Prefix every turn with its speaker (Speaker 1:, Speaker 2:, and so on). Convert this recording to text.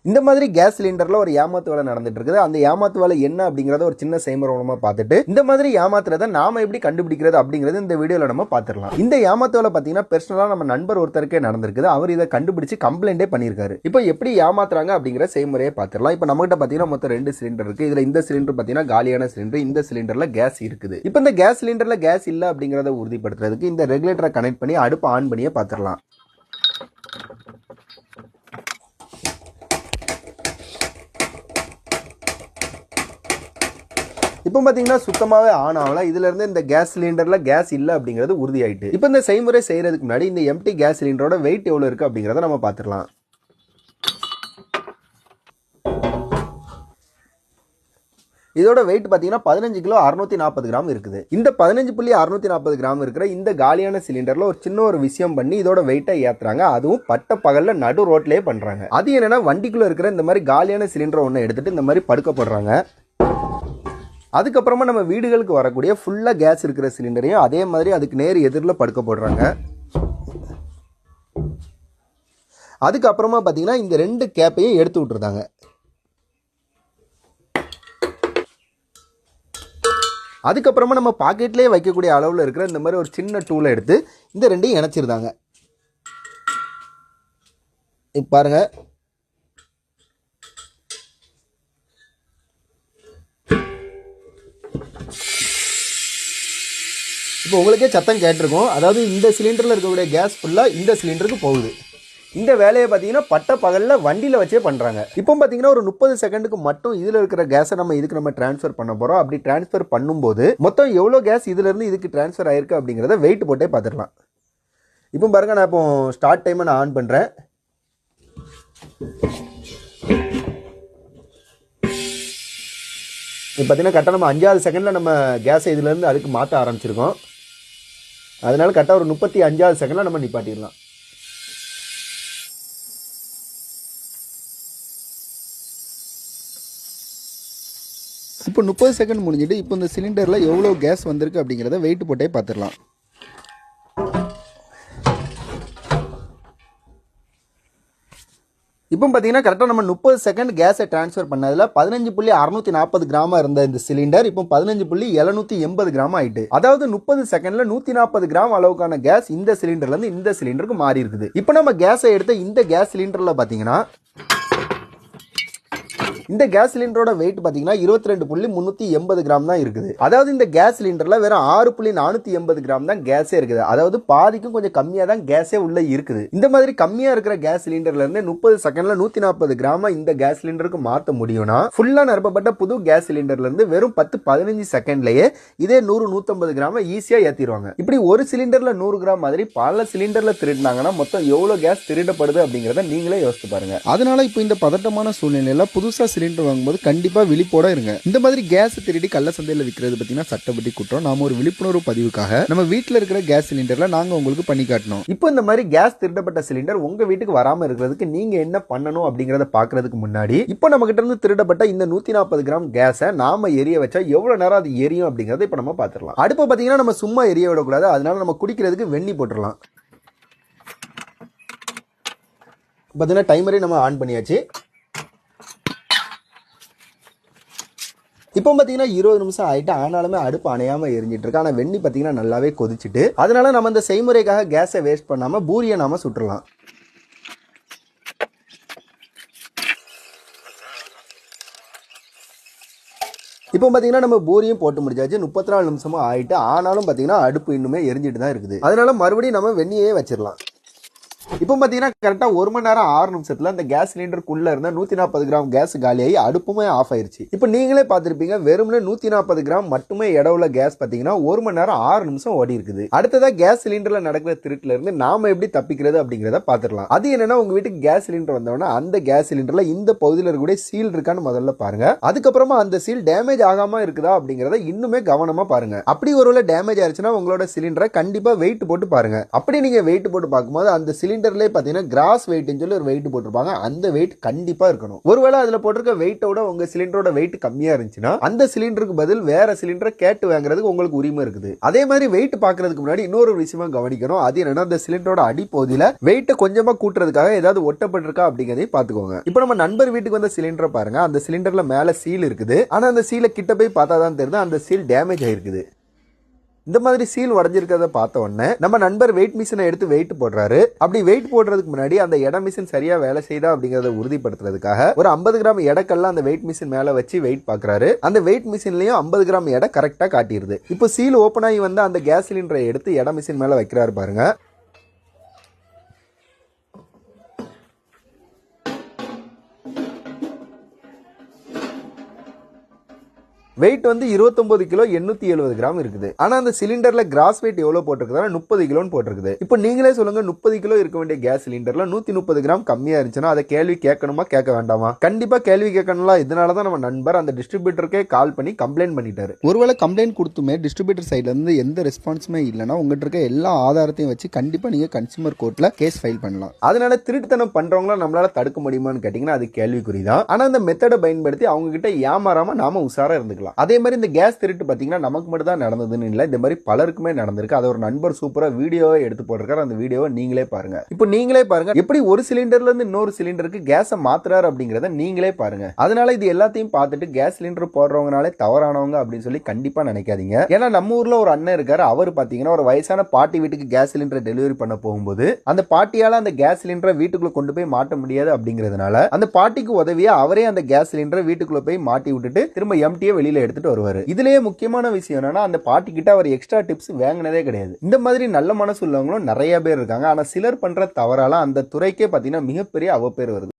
Speaker 1: இந்த மாதிரி கேஸ் சிலிண்டர்ல ஒரு ஏமாத்து வேலை நடந்துட்டு இருக்குது. அந்த ஏமாத்து வேலை என்ன அப்படிங்கறத ஒரு சின்ன செய்முறை பார்த்துட்டு இந்த மாதிரி ஏமாத்துறதை நாம எப்படி கண்டுபிடிக்கிறது அப்படிங்கறது இந்த வீடியோல நம்ம பார்த்துடலாம். இந்த ஏமாத்து வேலை பாத்தீங்கன்னா பெர்சனலா நம்ம நண்பர் ஒருத்தருக்கே நடந்திருக்குது. அவர் இதை கண்டுபிடிச்சு கம்ப்ளைண்டே பண்ணியிருக்காரு. இப்போ எப்படி ஏமாத்துறாங்க அப்படிங்கிற செய்முறையை பார்த்துடலாம். இப்போ நம்ம கிட்ட பாத்தீங்கன்னா மொத்தம் 2 சிலிண்டர் இருக்கு. இதுல இந்த சிலிண்டர் பாத்தீங்கன்னா காலியான சிலிண்டர், இந்த சிலிண்டர்ல கேஸ் இருக்குது. இப்போ இந்த கேஸ் சிலிண்டர்ல கேஸ் இல்ல அப்படிங்கறத உறுதிப்படுத்துறதுக்கு இந்த ரெகுலேட்டரை கனெக்ட் பண்ணி அடுப்பு ஆன் பண்ணியே பார்த்துடலாம். இப்போ பாத்தீங்கன்னா சுத்தமாவே ஆன் ஆகல. இதுல இருந்து இந்த கேஸ் சிலிண்டர்ல கேஸ் இல்ல அப்படிங்கிறது உறுதியாயிட்டு. இப்போ இந்த செய்முறை செய்யறதுக்கு முன்னாடி இந்த எம்டி கேஸ் சிலிண்டரோட வெயிட் எவ்வளவு இருக்கு அப்படிங்கறத நம்ம பாத்துடலாம். இதோட வெயிட் பாத்தீங்கன்னா 15 கிலோ 640 கிராம் இருக்குது. இந்த 15.640 கிராம் இருக்கிற இந்த காலியான சிலிண்டர்ல ஒரு சின்ன ஒரு விஷயம் பண்ணி இதோட வெயிட்டை ஏத்துறாங்க. அதுவும் பட்ட பகல்ல நடு ரோட்லயே பண்றாங்க. அது என்னன்னா வண்டிக்குள்ள இருக்கிற இந்த மாதிரி காலியான சிலிண்டர் ஒண்ணு எடுத்துட்டு இந்த மாதிரி படுக்கப்படுறாங்க. அதுக்கப்புறமா நம்ம வீடுகளுக்கு வரக்கூடிய ஃபுல்லா கேஸ் இருக்கிற சிலிண்டரையும் அதே மாதிரி அதுக்கு நேர் எதிரில் படுக்க போடுறாங்க. அதுக்கப்புறமா பார்த்தீங்கன்னா இந்த 2 கேப்பையும் எடுத்து விட்டுருந்தாங்க. அதுக்கப்புறமா நம்ம பாக்கெட்லேயே வைக்கக்கூடிய அளவில் இருக்கிற இந்த மாதிரி ஒரு சின்ன டூலை எடுத்து இந்த 2ஐயும் இணைச்சிருந்தாங்க. இப்போ பாருங்க, இப்போ உங்களுக்கே சத்தம் கேட்டிருக்கும். அதாவது இந்த சிலிண்டரில் இருக்கக்கூடிய கேஸ் ஃபுல்லாக இந்த சிலிண்டருக்கு போகுது. இந்த வேலையை பார்த்தீங்கன்னா பட்ட பகலில் வண்டியில் வச்சே பண்ணுறாங்க. இப்போ பார்த்தீங்கன்னா ஒரு 30 செகண்டுக்கு மட்டும் இதில் இருக்கிற கேஸை நம்ம ட்ரான்ஸ்ஃபர் பண்ண போகிறோம். அப்படி ட்ரான்ஸ்ஃபர் பண்ணும்போது மொத்தம் எவ்வளோ கேஸ் இதிலேருந்து இதுக்கு ட்ரான்ஸ்ஃபர் ஆயிருக்கு அப்படிங்கிறத வெயிட் போட்டே பார்த்துடலாம். இப்போ பாருங்கள், நான் இப்போ ஸ்டார்ட் டைமை நான் ஆன் பண்ணுறேன். இப்போ பார்த்தீங்கன்னா கரெக்டாக நம்ம 5வது செகண்டில் நம்ம கேஸை இதுலேருந்து அதுக்கு மாற்ற ஆரம்பிச்சிருக்கோம். அதனால கரெக்டாக ஒரு 35வது செகண்டில் நம்ம நிப்பாட்டிடலாம். இப்போ 30 செகண்ட் முடிஞ்சிட்டு இப்போ இந்த சிலிண்டரில் எவ்வளோ கேஸ் வந்திருக்கு அப்படிங்கிறத வெயிட் போட்டே பார்த்துடலாம். இப்போ பார்த்தீங்கன்னா கரெக்டாக நம்ம 30 செகண்ட் கேஸை ட்ரான்ஸ்ஃபர் பண்ணதில் 15.640 கிராம் இருந்த இந்த சிலிண்டர் இப்போ 15.780 கிராம் ஆயிட்டு. அதாவது 30 செகண்ட்ல 140 கிராம் அளவுக்கான கேஸ் இந்த சிலிண்டர்லேருந்து இந்த சிலிண்டருக்கு மாறி இருக்குது. இப்போ நம்ம கேஸை எடுத்த இந்த கேஸ் சிலிண்டரில் பார்த்தீங்கன்னா இந்த கேஸ் சிலிண்டரோட வெயிட் பார்த்தீங்கன்னா 22.380 கிராம் தான் இருக்குது. அதாவது இந்த கேஸ் சிலிண்டர்ல வெறும் 6.480 கிராம் தான் கேஸே இருக்குது. அதாவது பாதிக்கும் கொஞ்சம் கம்மியாக தான் கேஸே உள்ள இருக்குது. இந்த மாதிரி கம்மியா இருக்கிற கேஸ் சிலிண்டர்ல இருந்து 30 செகண்ட்ல 140 கிராம் இந்த கேஸ் சிலிண்டருக்கு மாற்ற முடியும்னா ஃபுல்லா நிரப்பப்பட்ட புது கேஸ் சிலிண்டர்ல இருந்து வெறும் 10-15 செகண்ட்லயே இதே 100-150 கிராம் ஈஸியா ஏத்திடுவாங்க. இப்படி ஒரு சிலிண்டர்ல 100 கிராம் மாதிரி பல சிலிண்டர்ல திருடினாங்கன்னா மொத்தம் எவ்வளவு கேஸ் திருடப்படுது அப்படிங்கறத நீங்களே யோசிச்சு பாருங்க. அதனால இப்போ இந்த பதட்டமான சூழ்நிலையில புதுசா சிலிண்டர் வாங்கும்போது கண்டிப்பா விழிப்போட இருங்க. இந்த மாதிரி கேஸ் திருடி கள்ள சந்தையில விற்கிறது பார்த்தீங்கன்னா சட்டப்படி குற்றம். நாம ஒரு விழிப்புணர்வு பதிவுக்காக நம்ம வீட்டில் இருக்கிற கேஸ் சிலிண்டர்ல நாங்க உங்களுக்கு பண்ணி காட்டணும். இப்போ இந்த மாதிரி கேஸ் திருடப்பட்ட சிலிண்டர் உங்க வீட்டுக்கு வராம இருக்கிறதுக்கு நீங்க என்ன பண்ணணும் அப்படிங்கறத பாக்குறதுக்கு முன்னாடி இப்போ நம்ம கிட்ட இருந்து திருடப்பட்ட இந்த 140 கிராம் கேஸை நாம எரிய வச்சா எவ்வளவு நேரம் அது எரியும் அப்படிங்கறத இப்போ நம்ம பாத்துடலாம். அடுப்பு பாத்தீங்கன்னா நம்ம சும்மா எரிய விடக்கூடாது. அதனால நம்ம குடிக்கிறதுக்கு வெண்ணி போட்டுடலாம். பாத்தீங்கன்னா டைமரே நம்ம ஆன் பண்ணியாச்சு. இப்போ பார்த்தீங்கன்னா 20 நிமிஷம் ஆயிட்டு ஆனாலுமே அடுப்பு அணையாம எரிஞ்சிட்டு இருக்கு. ஆனால் வெண்ணி பார்த்தீங்கன்னா நல்லாவே கொதிச்சுட்டு, அதனால நம்ம இந்த செய்முறைக்காக கேஸை வேஸ்ட் பண்ணாம பூரியை நாம சுட்டுறலாம். இப்போ பார்த்தீங்கன்னா நம்ம பூரியும் போட்டு முடிச்சாச்சு. 34 நிமிஷமா ஆயிட்டு ஆனாலும் பார்த்தீங்கன்னா அடுப்பு இன்னுமே எரிஞ்சிட்டு தான் இருக்குது. அதனால மறுபடியும் நம்ம வெண்ணியே வச்சிடலாம். இப்போ பார்த்தீங்கன்னா கரெக்டாக 1 மணி நேரம் 6 நிமிஷத்தில் அந்த கேஸ் சிலிண்டருக்குள்ள இருந்த 140 கிராம் கேஸ் காலியாகி அடுப்புமே ஆஃப் ஆயிருச்சு. இப்போ நீங்களே பார்த்துருப்பீங்க, வெறும்னே 140 கிராம் மட்டுமே இடவுள்ள கேஸ் பார்த்தீங்கன்னா 1 மணி நேரம் 6 நிமிஷம் ஓடி இருக்குது. அடுத்ததா கேஸ் சிலிண்டர்ல நடக்கிற திருட்டுல இருந்து நாம எப்படி தப்பிக்கிறது அப்படிங்கிறத பார்த்துடலாம். அது என்னன்னா, உங்க வீட்டுக்கு கேஸ் சிலிண்டர் வந்தோன்னா அந்த கேஸ் சிலிண்டர்ல இந்த பகுதியில் இருக்கக்கூடிய சீல் இருக்கான்னு முதல்ல பாருங்க. அதுக்கப்புறமா அந்த சீல் டேமேஜ் ஆகாம இருக்குதா அப்படிங்கறத இன்னுமே கவனமா பாருங்க. அப்படி ஒருவேளை டேமேஜ் ஆயிருச்சுன்னா உங்களோட சிலிண்டரை கண்டிப்பா வெயிட் போட்டு பாருங்க. அப்படி நீங்க வெயிட் போட்டு பார்க்கும்போது அந்த சிலிண்டர் சிலிண்டர்லயே பாத்தீங்கன்னா கிராஸ் வெயிட்னு சொல்லி ஒரு வெயிட் போட்டிருப்பாங்க. அந்த வெயிட் கண்டிப்பா இருக்கணும். ஒருவேளை அதுல போட்டிருக்க வெயிட்டோட உங்க சிலிண்டரோட வெயிட் கம்மியா இருந்துச்சுன்னா அந்த சிலிண்டருக்கு பதில் வேற சிலிண்டரை கேட்டு வாங்குறதுக்கு உங்களுக்கு உரிமை இருக்குது. அதே மாதிரி வெயிட் பாக்குறதுக்கு முன்னாடி இன்னொரு விஷயமா கவனிக்கணும். அது என்னன்னா அந்த சிலிண்டரோட அடிப்பகுதியில வெயிட்ட கொஞ்சமா கூட்டுறதுக்காக ஏதாவது ஒட்டப்பட்டிருக்கா அப்படிங்கறதை பாத்துக்கோங்க. இப்போ நம்ம நண்பர் வீட்டுக்கு வந்த சிலிண்டரை பாருங்க. அந்த சிலிண்டர்ல மேல சீல் இருக்குது. ஆனா அந்த சீலை கிட்ட போய் பார்த்தா தான் தெரியுது அந்த சீல் டேமேஜ் ஆயிருக்குது. இந்த மாதிரி சீல் உடஞ்சிருக்கிறத பார்த்த உடனே நம்ம நண்பர் வெயிட் மிஷினை எடுத்து வெயிட் போடுறாரு. அப்படி வெயிட் போடுறதுக்கு முன்னாடி அந்த எடை மிஷின் சரியா வேலை செய்தா அப்படிங்கறத உறுதிப்படுத்துறதுக்காக ஒரு 50 கிராம் எடைக்கெல்லாம் அந்த வெயிட் மிஷின் மேல வச்சு வெயிட் பாக்குறாரு. அந்த வெயிட் மிஷின்லயும் 50 கிராம் எடை கரெக்டா காட்டிடுது. இப்போ சீல் ஓபன் ஆகி வந்து அந்த கேஸ் சிலிண்டரை எடுத்து எடை மிஷின் மேல வைக்கிறாரு பாருங்க. வெயிட் வந்து 29 கிலோ 870 கிராம் இருக்குது. ஆனா அந்த சிலிண்டர்ல கிராஸ் வெயிட் எவ்வளவு போட்டிருக்குதுன்னா 30 கிலோன்னு போட்டிருக்குது. இப்போ நீங்களே சொல்லுங்க, 30 கிலோ இருக்க வேண்டிய கேஸ் சிலிண்டர்ல 130 கிராம் கம்மியா இருந்துச்சுன்னா அதை கேள்வி கேட்கணுமா கேட்க வேண்டாமா? கண்டிப்பா கேள்வி கேட்கணும்ல. இதனாலதான் நம்ம நண்பர் அந்த டிஸ்ட்ரிபியூட்டருக்கே கால் பண்ணி கம்ப்ளைண்ட் பண்ணிட்டாரு. ஒருவேளை கம்ப்ளைண்ட் கொடுத்துமே டிஸ்ட்ரிபியூட்டர் சைட்ல இருந்து எந்த ரெஸ்பான்ஸுமே இல்லைன்னா உங்ககிட்ட இருக்க எல்லா ஆதாரத்தையும் வச்சு கண்டிப்பா நீங்க கன்சியூமர் கோர்ட்ல கேஸ் ஃபைல் பண்ணலாம். அதனால திருட்டுத்தனம் பண்றவங்கள நம்மளால தடுக்க முடியுமான்னு கேட்டீங்கன்னா அது கேள்விக்குறிதான். ஆனா அந்த மெத்தடை பயன்படுத்தி அவங்க கிட்ட ஏமாறாம நாம உஷாரா இருந்துக்கலாம். அதே மாதிரி இந்த கேஸ் திருட்டு பாத்தீங்கன்னா நமக்கு மட்டும் தான் நடந்ததுன்னு இல்ல, இந்த மாதிரி பலருக்குமே நடந்திருக்கு. அதை ஒரு நண்பர் சூப்பரா வீடியோவை எடுத்து போட்டிருக்காரு. அந்த வீடியோவை நீங்களே பாருங்க. இப்போ நீங்களே பாருங்க எப்படி ஒரு சிலிண்டர்ல இருந்து இன்னொரு சிலிண்டருக்கு கேஸை மாத்துறாரு அப்படிங்கறத நீங்களே பாருங்க. அதனால இது எல்லாத்தையும் பார்த்துட்டு கேஸ் சிலிண்டர் போடுறவங்கனாலே தவறானவங்க அப்படின்னு சொல்லி கண்டிப்பா நினைக்காதீங்க. ஏன்னா நம்ம ஊர்ல ஒரு அண்ணன் இருக்காரு. அவர் பாத்தீங்கன்னா ஒரு வயசான பாட்டி வீட்டுக்கு கேஸ் சிலிண்டர் டெலிவரி பண்ண போகும்போது அந்த பாட்டியால அந்த கேஸ் சிலிண்டரை வீட்டுக்குள்ள கொண்டு போய் மாட்ட முடியாது அப்படிங்கறதுனால அந்த பாட்டிக்கு உதவியா அவரே அந்த கேஸ் சிலிண்டரை வீட்டுக்குள்ள போய் மாட்டி விட்டுட்டு திரும்ப எம்டியை வெளியில எடுத்துட்டு வருவாரு. இதுலயே முக்கியமான விஷயம் என்னன்னா அந்த பாட்டி கிட்ட அவர் எக்ஸ்ட்ரா டிப்ஸ் வாங்கினதே கிடையாது. இந்த மாதிரி நல்ல மனசு உள்ளவங்களும் நிறைய பேர் இருக்காங்க. ஆனா சிலர் பண்ற தவறால அந்த துறைக்கே பாத்தீங்கன்னா மிகப்பெரிய அவப்பேர் வருது.